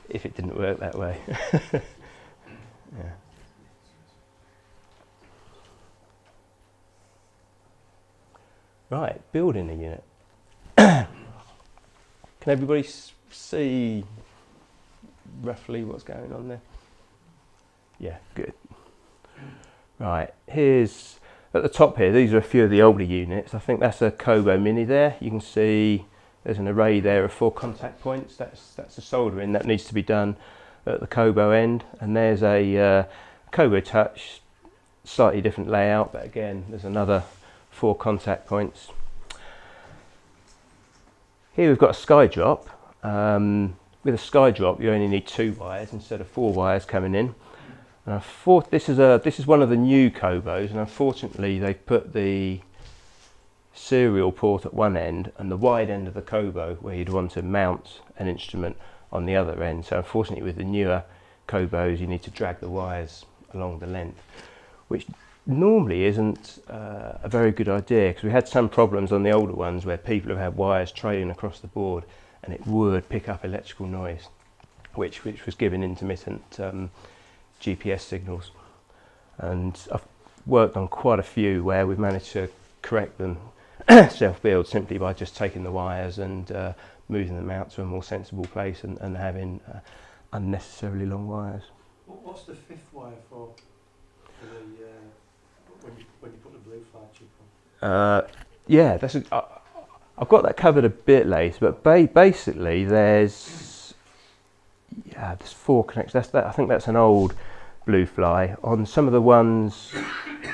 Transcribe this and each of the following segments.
if it didn't work that way. Yeah. Right, building the unit. Can everybody see roughly what's going on there? Yeah, good. Right, here's at the top here, these are a few of the older units. I think that's a Kobo Mini there. You can see there's an array there of 4 contact points. That's the soldering that needs to be done at the Kobo end. And there's a Kobo Touch, slightly different layout, but again, there's another 4 contact points. Here we've got a sky drop. With a sky drop, you only need 2 wires instead of 4 wires coming in. And this is one of the new Kobos, and unfortunately they've put the serial port at one end and the wide end of the Kobo where you'd want to mount an instrument on the other end. So unfortunately with the newer Kobos you need to drag the wires along the length, which normally isn't a very good idea, because we had some problems on the older ones where people have had wires trailing across the board and it would pick up electrical noise, which was giving intermittent GPS signals. And I've worked on quite a few where we've managed to correct them self-build simply by just taking the wires and moving them out to a more sensible place and having unnecessarily long wires. What's the 5th wire for the when you put the blue fly chip on? Yeah, I've got that covered a bit later, but basically there's 4 connections. I think that's an old blue fly. On some of the ones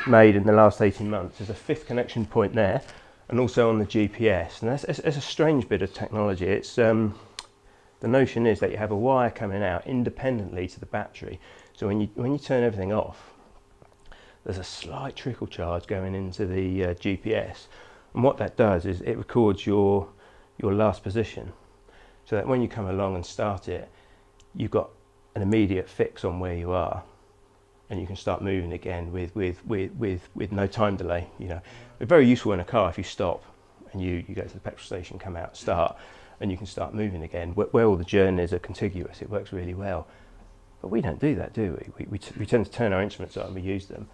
made in the last 18 months, there's a 5th connection point there, and also on the GPS. And it's a strange bit of technology. It's the notion is that you have a wire coming out independently to the battery. So when you turn everything off, there's a slight trickle charge going into the GPS, and what that does is it records your last position, so that when you come along and start it, you've got an immediate fix on where you are, and you can start moving again with no time delay. You know, it's very useful in a car if you stop and you go to the petrol station, come out, start, and you can start moving again. Where all the journeys are contiguous, it works really well. But we don't do that, do we? We tend to turn our instruments on, we use them,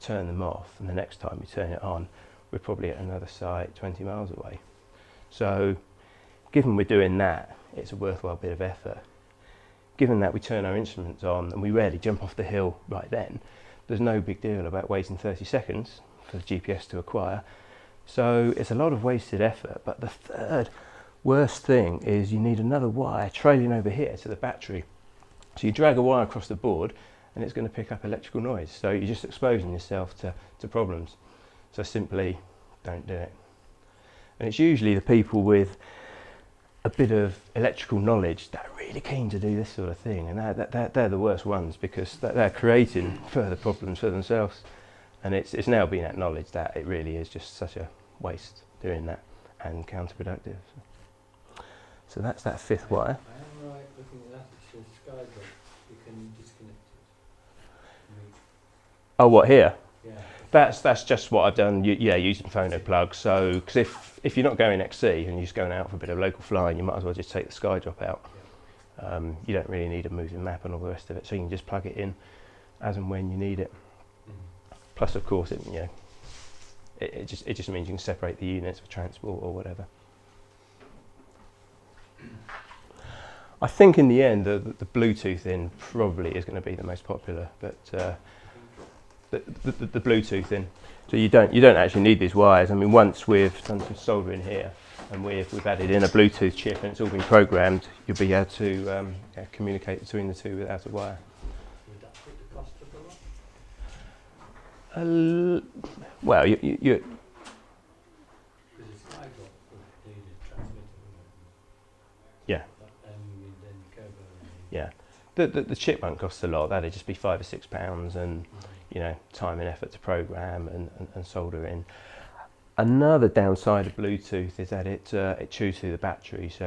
turn them off, and the next time we turn it on, we're probably at another site 20 miles away. So given we're doing that, it's a worthwhile bit of effort. Given that we turn our instruments on and we rarely jump off the hill right then, there's no big deal about waiting 30 seconds for the GPS to acquire. So it's a lot of wasted effort. But the third worst thing is you need another wire trailing over here to the battery. So you drag a wire across the board and it's going to pick up electrical noise. So you're just exposing yourself to problems. So simply don't do it. And it's usually the people with a bit of electrical knowledge that are really keen to do this sort of thing, and they're the worst ones, because they're creating further problems for themselves. And it's now been acknowledged that it really is just such a waste doing that and counterproductive. So that's that 5th wire. I am right looking at that, it says sky drop, you can disconnect it. Oh, what, here? Yeah. That's just what I've done, using phono plugs. So, because if you're not going XC and you're just going out for a bit of local flying, you might as well just take the sky drop out. Yeah. You don't really need a moving map and all the rest of it, so you can just plug it in as and when you need it. Plus, of course, it just means you can separate the units for transport or whatever. I think in the end, the Bluetooth in probably is going to be the most popular, but the Bluetooth in. So you don't actually need these wires. I mean, once we've done some soldering here and we've added in a Bluetooth chip and it's all been programmed, you'll be able to communicate between the two without a wire. Would that put the cost of the lot? Well, you Because it's sky drop would need a transmitter, yeah. and then Kobo. Yeah, the chip won't cost a lot. That'd just be £5 or £6, and time and effort to program and solder in. Another downside of Bluetooth is that it chews through the battery. So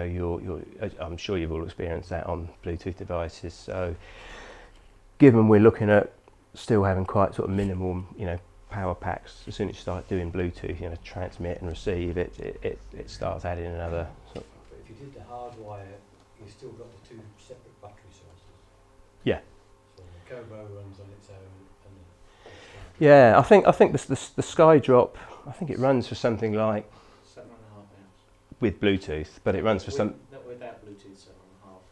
I'm sure you've all experienced that on Bluetooth devices. So given we're looking at still having quite sort of minimal power packs, as soon as you start doing Bluetooth, transmit and receive, it starts adding another. But if you did the hard wire, you've still got the 2 separate batteries, so Kobo runs on its own, and Yeah, I think the Sky Drop, I think it runs for something like 7.5 amps. with Bluetooth, but it runs for some. Not without Bluetooth, 7.5,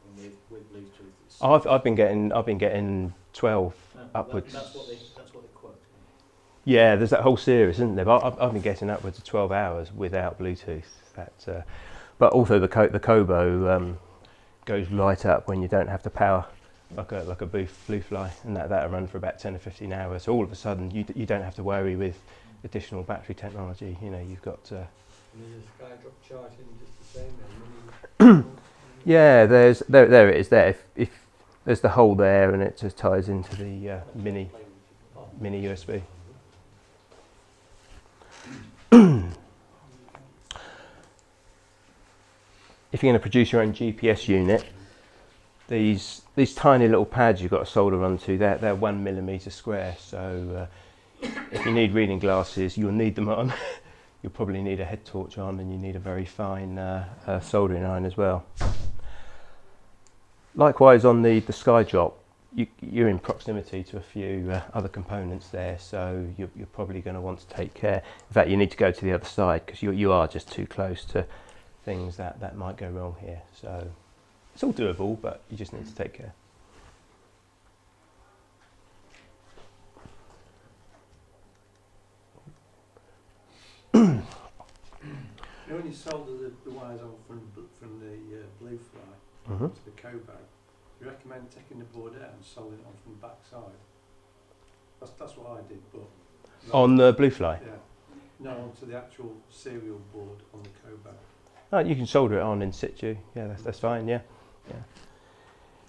and with Bluetooth, it's. I've been getting 12 upwards. That's what they quote. Yeah, there's that whole series, isn't there? But I've been getting upwards of 12 hours without Bluetooth. But also the Kobo goes right up when you don't have to power like a blue fly, and that'll run for about 10 or 15 hours. So all of a sudden you don't have to worry with additional battery technology. You know, you've got. And is the Sky Drop charging just the same? Yeah, there it is. There, if there's the hole there, and it just ties into the mini USB. If you're going to produce your own GPS unit, these tiny little pads you've got to solder onto, they're 1mm square. So if you need reading glasses, you'll need them on. You'll probably need a head torch on, and you need a very fine soldering iron as well. Likewise, on the Sky Drop, you're in proximity to a few other components there, so you're probably going to want to take care. In fact, you need to go to the other side, because you are just too close to things that might go wrong here. So it's all doable, but you just need to take care. You know, when you solder the wires on from the blue fly to the Kobo, you recommend taking the board out and soldering it on from the back side. That's what I did, but On the blue fly? Yeah. No, onto the actual serial board on the Kobo. Oh, you can solder it on in situ. Yeah, that's fine. Yeah.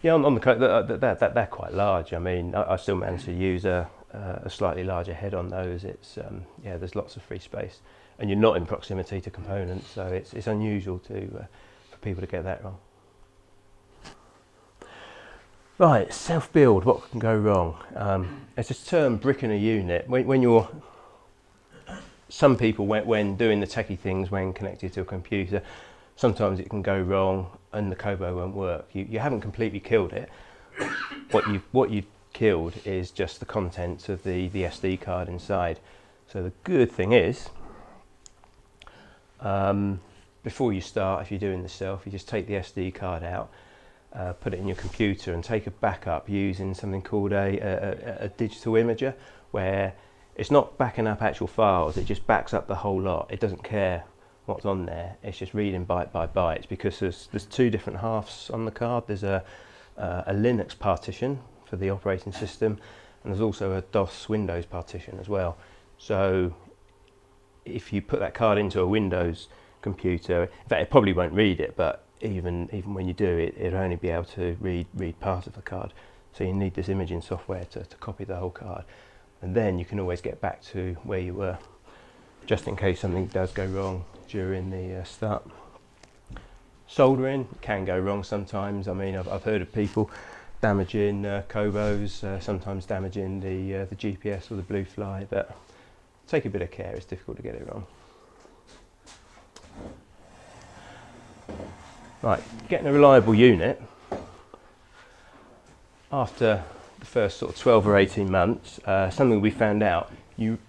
Yeah, on the they're quite large. I mean, I still manage to use a slightly larger head on those. It's there's lots of free space, and you're not in proximity to components, so it's unusual for people to get that wrong. Right, self-build. What can go wrong? It's this term brick in a unit. When you're some people, when doing the techie things, when connected to a computer, sometimes it can go wrong and the Kobo won't work. You haven't completely killed it. What you've killed is just the contents of the SD card inside. So the good thing is, before you start, if you're doing this self, you just take the SD card out, put it in your computer and take a backup using something called a digital imager, where it's not backing up actual files, it just backs up the whole lot. It doesn't care what's on there, it's just reading byte by byte, because there's two different halves on the card. There's a Linux partition for the operating system, and there's also a DOS Windows partition as well. So if you put that card into a Windows computer, in fact it probably won't read it, but even when you do, it'll only be able to read part of the card. So you need this imaging software to copy the whole card, and then you can always get back to where you were, just in case something does go wrong during the start. Soldering can go wrong sometimes. I mean, I've heard of people damaging Kobos, sometimes damaging the GPS or the blue fly, but take a bit of care, it's difficult to get it wrong. Right, getting a reliable unit, after the first sort of 12 or 18 months, something we found out,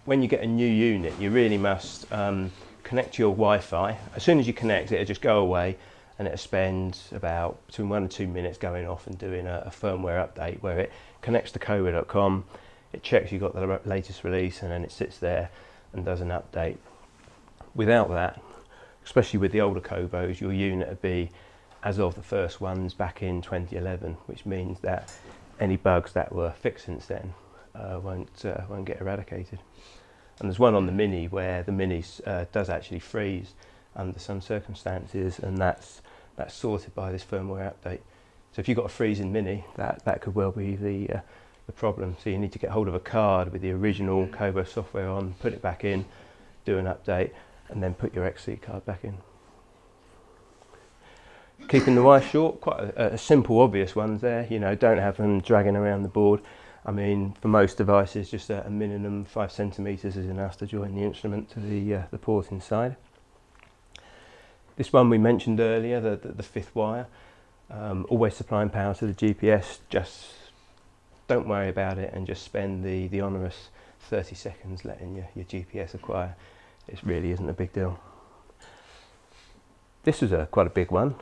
when you get a new unit, you really must connect to your Wi-Fi. As soon as you connect, it'll just go away, and it'll spend about between 1 and 2 minutes going off and doing a firmware update, where it connects to kobo.com, it checks you've got the latest release, and then it sits there and does an update. Without that, especially with the older Kobos, your unit would be as of the first ones back in 2011, which means that any bugs that were fixed since then won't get eradicated. And there's one on the Mini where the Mini does actually freeze under some circumstances, and that's sorted by this firmware update. So if you've got a freezing Mini, that could well be the problem. So you need to get hold of a card with the original Kobo software on, put it back in, do an update, and then put your XC card back in. Keeping the wire short, quite a simple, obvious ones there. You know, don't have them dragging around the board. I mean, for most devices, just a minimum 5 centimeters is enough to join the instrument to the port inside. This one we mentioned earlier, the fifth wire, always supplying power to the GPS. Just don't worry about it and just spend the onerous 30 seconds letting your GPS acquire. It really isn't a big deal. This was quite a big one.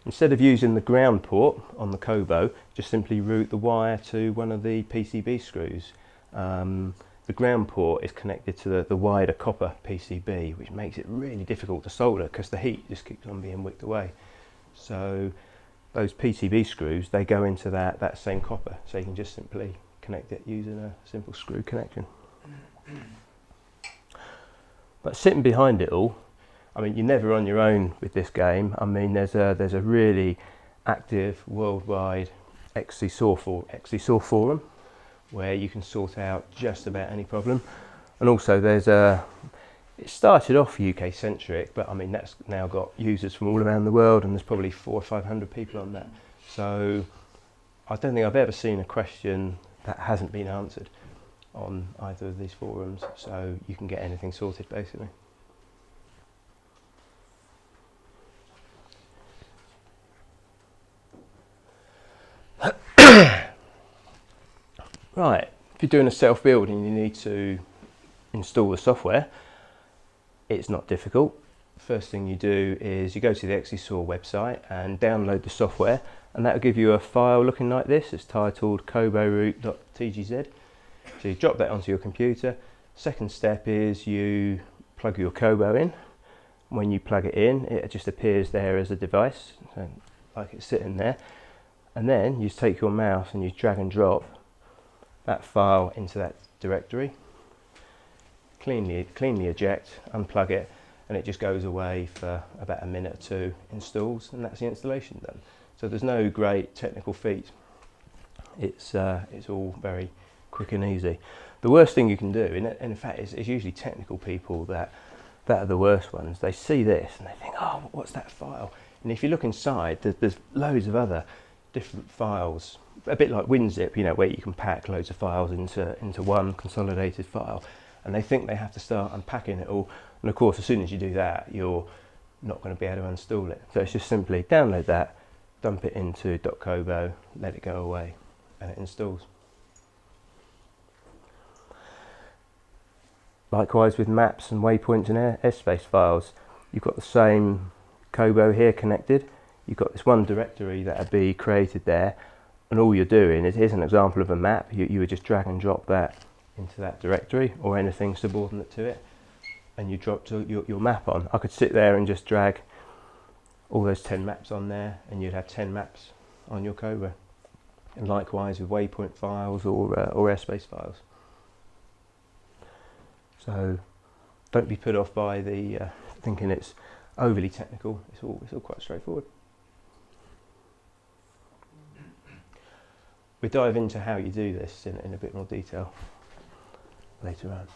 Instead of using the ground port on the Kobo, just simply route the wire to one of the PCB screws. The ground port is connected to the wider copper PCB, which makes it really difficult to solder because the heat just keeps on being wicked away. So those PCB screws, they go into that same copper, so you can just simply connect it using a simple screw connection. But sitting behind it all, I mean, you're never on your own with this game. I mean, there's a really active worldwide Soar forum where you can sort out just about any problem. And also it started off UK centric, but I mean, that's now got users from all around the world, and there's probably 400 or 500 people on that. So I don't think I've ever seen a question that hasn't been answered on either of these forums, so you can get anything sorted basically. Right, if you're doing a self-build and you need to install the software, it's not difficult. First thing you do is you go to the Soar website and download the software, and that will give you a file looking like this. It's titled koboroot.tgz. So you drop that onto your computer. Second step is you plug your Kobo in. When you plug it in, it just appears there as a device, so like it's sitting there. And then you just take your mouse and you drag and drop that file into that directory. Cleanly eject, unplug it, and it just goes away for about a minute or two, installs, and that's the installation done. So there's no great technical feat. It's all very quick and easy. The worst thing you can do, and in fact it's usually technical people that are the worst ones. They see this and they think, oh, what's that file? And if you look inside, there's loads of other different files, a bit like WinZip, you know, where you can pack loads of files into one consolidated file. And they think they have to start unpacking it all. And of course, as soon as you do that, you're not going to be able to install it. So it's just simply download that, dump it into .kobo, let it go away, and it installs. Likewise with maps and waypoints and airspace files, you've got the same Kobo here connected. You've got this one directory that would be created there, and all you're doing is, here's an example of a map. You would just drag and drop that into that directory or anything subordinate to it, and you drop your map on. I could sit there and just drag all those 10 maps on there, and you'd have 10 maps on your Kobo. And likewise with waypoint files or airspace files. So don't be put off by the thinking it's overly technical. It's all quite straightforward. We dive into how you do this in a bit more detail later on.